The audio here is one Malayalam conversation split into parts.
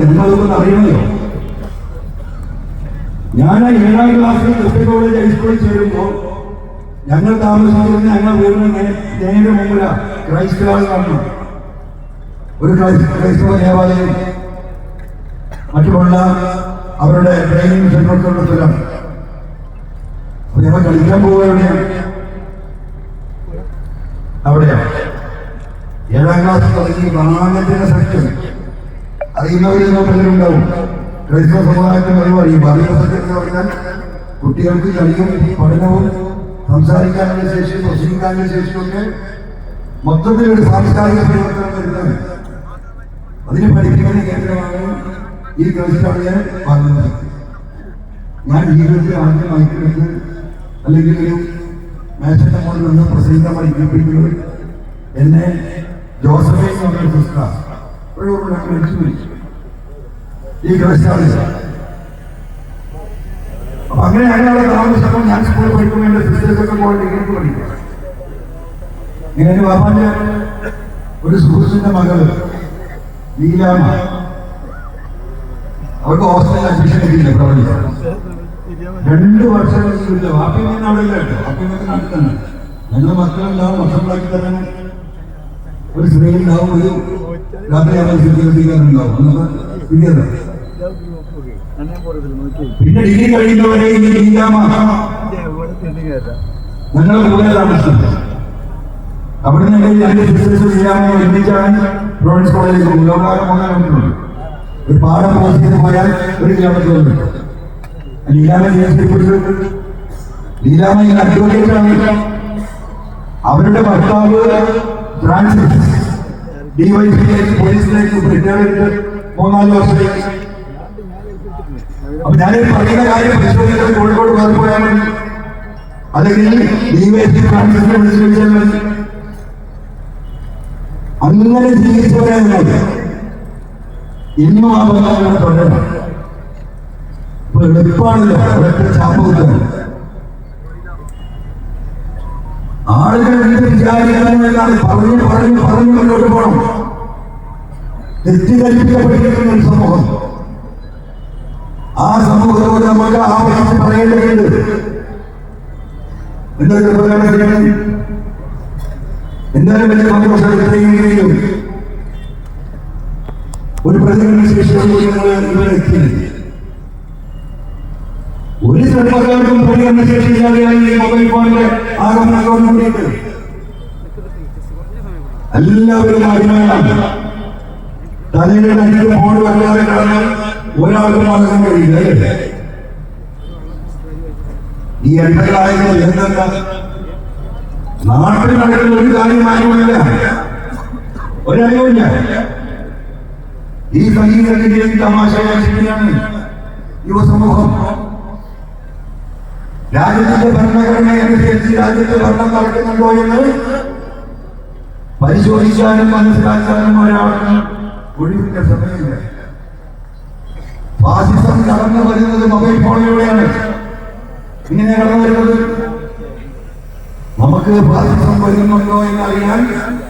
ജനങ്ങളൊന്നും അറിയണല്ലോ. ഞാൻ 7ാം ക്ലാസ്സിൽ ക്രിസ്ത്യൻ കോളേജ് ഹൈസ്കൂളിൽ ചേരുമ്പോൾ ഞങ്ങൾ താമസിച്ചിരുന്ന ഞങ്ങൾ വീടിന് നേരെ മുമ്പില ക്രൈസ്തവാൾ വന്നു. ഒരു ക്രൈസ്തവ ദേവാലയം, മറ്റുമുള്ള അവരുടെ ട്രെയിനിങ് സെന്ററൊക്കെയുള്ള സ്ഥലം. അപ്പൊ ഞങ്ങൾ കളിക്കാൻ പോവുകയാണ് അവിടെയാണ്. 7ാം ക്ലാസ് തുടങ്ങി ബാലത്തിന്റെ സെക്ഷൻ അറിയുന്നവരെന്നോ പലരുണ്ടാവും. ക്രൈസ്തവ സമുദായത്തിൽ അറിയും. ബാലിക സെക്ഷൻ എന്ന് പറഞ്ഞാൽ കുട്ടികൾക്ക് കളിയും പഠനവും സംസാരിക്കാനുള്ള ശേഷി, പ്രസംഗിക്കാനുള്ള ശേഷിയൊക്കെ മൊത്തത്തിൽ ഒരു സാംസ്കാരിക പരിവർത്തനം വരുന്നത്. അതിന് പഠിപ്പിക്കുന്ന കേന്ദ്രമാണ് ഈ ക്രൈസ്തവയെ പറഞ്ഞത്. ഞാൻ ജീവിതത്തിൽ ആദ്യം വായിക്കുന്നത് അല്ലെങ്കിൽ ഒരു മേശന്റെ മുകളിൽ നിന്ന് പ്രസംഗിക്കാൻ പഠിപ്പിക്കുന്നത് എന്നെ ജോസഫേ എന്ന് പറഞ്ഞ സിസ്റ്റർ ഈ ക്രൈസ്തവ. അപ്പൊ അങ്ങനെ ഞങ്ങളവിടെ താമസിച്ചപ്പോൾ ഞാൻ സ്കൂളിൽ പഠിക്കുമ്പോൾ എന്റെ സിസ്റ്റേഴ്സൊക്കെ പോയി ഡിഗ്രിക്ക് പഠിക്കും. ഇങ്ങനെ എന്റെ ബാപ്പാന്റെ ഒരു സുഹൃത്തിന്റെ മകള് ലീലാമ്മ, അവർക്ക് ഹോസ്റ്റലിൽ അഡ്മിഷൻ കിട്ടിയില്ല. പ്രവചിച്ച 2 വർഷം കിട്ടില്ല. വാപ്പിൽ നിന്ന് അവിടെ ഇല്ല കേട്ടോ. വാപ്പിൽ നിന്ന് നാട്ടിൽ തന്നെ. ഞങ്ങളുടെ മക്കളുണ്ടാവും, ഭക്ഷണങ്ങളാക്കി തരാൻ ഒരു സ്ത്രീ ഉണ്ടാവും, ഒരു രാത്രി ചിത്രീകരണമുണ്ടാവും. പിന്നെ ഡിഗ്രി കഴിയുന്നവരെ ഞങ്ങളുടെ കൂടെ താമസിച്ചു. അവിടുന്ന് ഒരുമിച്ചാണ് പ്രോവിൻസ് കോളേജിൽ ലോകാരം 3 കിലോമീറ്റർ. ഒരു പാടം ക്രോസ് ചെയ്ത് പോയാൽ 1 കിലോമീറ്റർ. ലീലാമ അഡ്വക്കേറ്റ് ആണ്. അവരുടെ ഭർത്താവ് ഫ്രാൻസിസ് ഡിവൈഎസ്പിയിലേക്ക് പോലീസിലേക്ക് റിട്ടയർ ചെയ്ത് 3-4 വർഷമായി. അപ്പൊ ഞാൻ പറയുന്ന കാര്യം പരിശോധിച്ചത് കോഴിക്കോട് കയറി പോയാൽ മതി, അല്ലെങ്കിൽ ഡിവൈഎസ്പി ഫ്രാൻസിസിനെ വിളിച്ചു ചോദിച്ചാൽ മതി. അങ്ങനെ ജീവിച്ചവരാണ് ഇന്നും ആ ബന്ധങ്ങളെ തുടരണം. ഇപ്പൊ എളുപ്പമാണല്ലോ ഒരൊറ്റ ചാപ്പ കുത്താൻ. ആളുകൾ എന്ത് വിചാരിക്കാനാണ് പറഞ്ഞു മുന്നോട്ട് പോകണം. തെറ്റിദ്ധരിപ്പിക്കപ്പെട്ടിരിക്കുന്ന ഒരു സമൂഹം. ആ സമൂഹത്തോട് നമുക്ക് ആവശ്യം പറയേണ്ടതുണ്ട്. എന്തായാലും വലിയ സന്തോഷം ഒരു പ്രതികരണ ശേഷിയോട് കൂടി ഇവിടെ എത്തിയില്ല. ഒരു ചെറുപ്പക്കാർക്കും പ്രതികരണ ശേഷിയില്ലാതെയായി ഈ മൊബൈൽ ഫോണിന്റെ ആഗമനത്തോടുകൂടിയിട്ട് എല്ലാവരും അടിമയാണ്. തലയുടെ അടിയിൽ ഫോൺ വല്ലാതെ കാണാൻ ഒരാൾക്കും ആകാൻ കഴിയില്ല. അല്ലേ? ഈ എണ്ണകളായത് എന്തെന്താ നാട്ടിൽ നടക്കുന്ന ഒരു കാര്യമായിരുന്നില്ല, ഒരറിവില്ല. ഈ സംഗീതത്തിന്റെയും തമാശയാണ് യുവസമൂഹം. രാജ്യത്തിന്റെ ഭരണഘടന അനുസരിച്ച് രാജ്യത്ത് ഭരണം നടക്കുന്നുണ്ടോ എന്ന് പരിശോധിക്കാനും മനസ്സിലാക്കാനും ഒരാൾക്ക് ഒഴിവിന്റെ സമയമില്ല. ഫാസിസം കടന്നു വരുന്നത് മൊബൈൽ ഫോണിലൂടെയാണ്. ഇങ്ങനെ കടന്നു വരുന്നത് നമുക്ക് ഫാസിസം വരുന്നുണ്ടോ എന്നറിയാൻ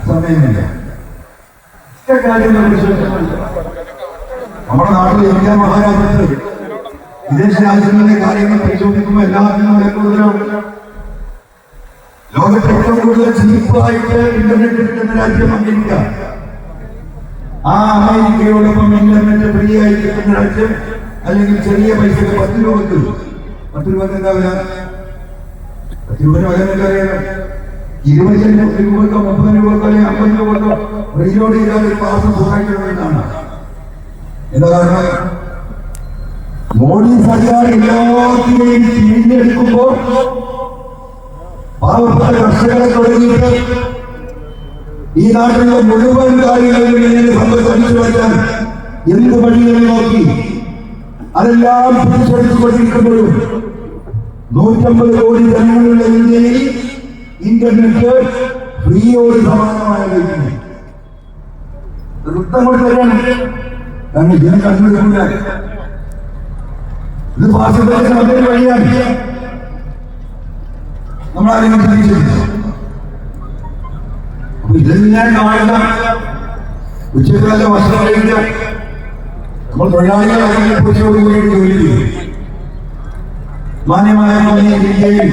സമയമില്ല. നമ്മുടെ നാട്ടിൽ ഇന്ത്യ മഹാരാജ്യത്ത് വിദേശ രാജ്യങ്ങളിലെ കാര്യങ്ങൾ പരിശോധിക്കുമ്പോൾ എല്ലാത്തിനും വില കൂടുതലാണ്. ലോകത്തെ ഏറ്റവും കൂടുതൽ ചീപ്പായിട്ട് ഇന്റർനെറ്റ് കിട്ടുന്ന രാജ്യം അമേരിക്ക. ആ അമേരിക്കയോടൊപ്പം ഇന്റർനെറ്റ് ഫ്രീ ആയി കിട്ടുന്ന രാജ്യം, അല്ലെങ്കിൽ ചെറിയ പൈസക്ക് 10 രൂപക്ക് എന്താ വില? 10 രൂപ അറിയാലോ. 20 രൂപക്കോ 30 രൂപക്കോ അല്ലെങ്കിൽ 50 രൂപക്കോ റീലോഡ് ചെയ്താൽ ഒരു മാസം സുഖമായിട്ടുള്ളതാണ്. എന്താ കാരണം? മോഡി സർക്കാർ എല്ലാത്തിനെയും തിരിഞ്ഞെടുക്കുമ്പോൾ പാവപ്പെട്ട കർഷകരെ തുടങ്ങിയിട്ട് ഈ നാട്ടിലെ മുഴുവൻ കാര്യങ്ങളിലും സമ്പത്ത് വയ്ക്കാൻ എന്ത് വഴികൾ നോക്കി അതെല്ലാം പിടിച്ചെടുത്തുകൊണ്ടിരിക്കുമ്പോഴും 150 കോടി ജനങ്ങളുള്ള ഇന്ത്യയിൽ ഇന്റർനെറ്റ് ഫ്രീയോട് സമാനമായ വൃത്തം കൊണ്ട് തരാണ്. കാരണം ഇതിനെ കണ്ടുപിടിക്കില്ല. ഇത് പാസ്പോർട്ടിന് മറ്റൊരു വഴിയാണ്. നമ്മളാരെങ്കിലും ചിന്തിച്ചിട്ടില്ല. അപ്പൊ ഇതെല്ലാം കാണുന്ന ഉച്ചക്കാല ഭക്ഷണം കഴിക്കുക, അപ്പോൾ തൊഴിലാളികൾ അതിനെ കുറിച്ചോടുകൂടി ജോലി ചെയ്യും. മാന്യമായ ഇന്ത്യയിൽ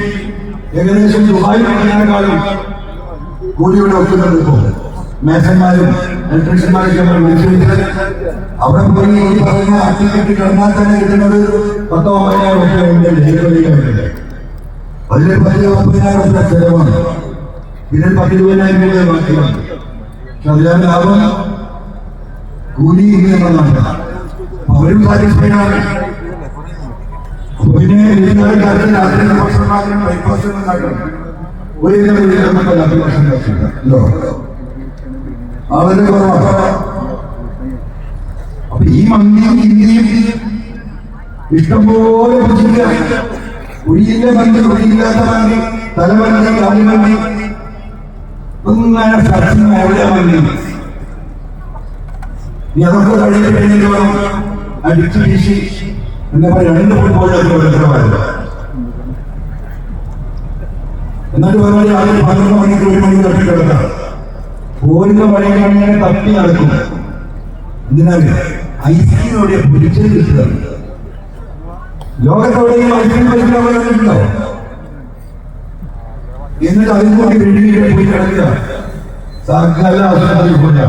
ഏകദേശം ദുബായിനേക്കാളും കൂലിയുടെ ഒക്കുന്നത് ഇപ്പോൾ മേസന്മാരും ഇലക്ട്രീഷ്യന്മാരൊക്കെ നമ്മൾ വിളിച്ചിട്ട് അവിടെ പോയി ഈ പറയുന്ന അട്ടിക്കെട്ടി കിടന്നാൽ തന്നെ കിട്ടുന്നത് 10-9,000 രൂപ. അതിൽ 10-15,000 രൂപ ചെലവാണ്. പിന്നെ 10-20,000 രൂപ ബാക്കിയാണ്. പക്ഷെ അതിലാണ് ലാഭം കൂലി എന്നുള്ളതാണ്. അവരും സാറ്റിസ്ഫൈഡാണ്. പിന്നെ രാത്രി ഭക്ഷണം ബ്രേക്ക്ഫാസ്റ്റ് ഉണ്ടാക്കണം. ഒരു ഭക്ഷണം വളരെ കുറവാണ്. അപ്പൊ ഈ മന്തിയും ഇന്ത്യയും ഇഷ്ടംപോലെ കുഴിയില്ല മന്തി, കുഴിയില്ലാത്ത മന്തി, തലമന്തി, കാലിമന്തി, ഒന്നാണ് സത്യം. എവിടെ മന്തി നീ അതൊക്കെ കഴിഞ്ഞിട്ട് വേണം അടിച്ചു വീശി എന്താ പറയുക 2 ഫുട്ബോളൊക്കെ വിളക്കമായിരുന്നു. എന്നിട്ട് പറഞ്ഞാൽ രാവിലെ 12 മണിക്ക് 1 മണിക്ക് തട്ടിക്കിടക്കാം. പോരുന്ന വഴിയിലങ്ങനെ തപ്പി നടക്കും. എന്തിനാണ് ഐസ്ക്രീമോടെ പൊരിച്ചത് കിട്ടുന്നത്? ലോകത്തോടെയും ഐസ്ക്രീം കഴിക്കാറുണ്ടോ? എന്നിട്ട് അതിൽ കൂടി വീട്ടിലേക്ക് പോയി കിടക്കുക. സകല ആശുപത്രി പോയ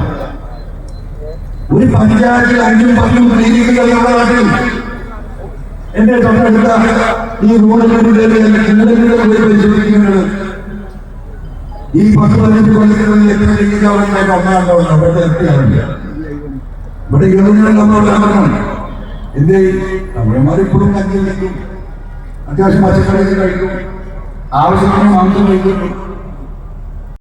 ഒരു പഞ്ചായത്തിൽ 5-10 ക്ലിനിക്കുകൾ നമ്മുടെ നാട്ടിൽ. എന്റെ തൊട്ടടുത്ത ഈ റോഡിലൂടെ പരിശോധിക്കുന്നത് ഈ 10-15 കൊല്ലത്തിനുള്ളിൽ എത്ര ക്ലിനിക്കാവുന്ന ഒന്നാണ്ടോ അവിടെ എത്തിയാറില്ല. ഇവിടെ 20 നമ്മളാണ്. എന്റെ തമിഴന്മാരിപ്പോഴും കഞ്ഞി കഴിക്കും, അത്യാവശ്യം പച്ചക്കറി കഴിക്കും, ആവശ്യത്തിന് മാംസം കഴിക്കും.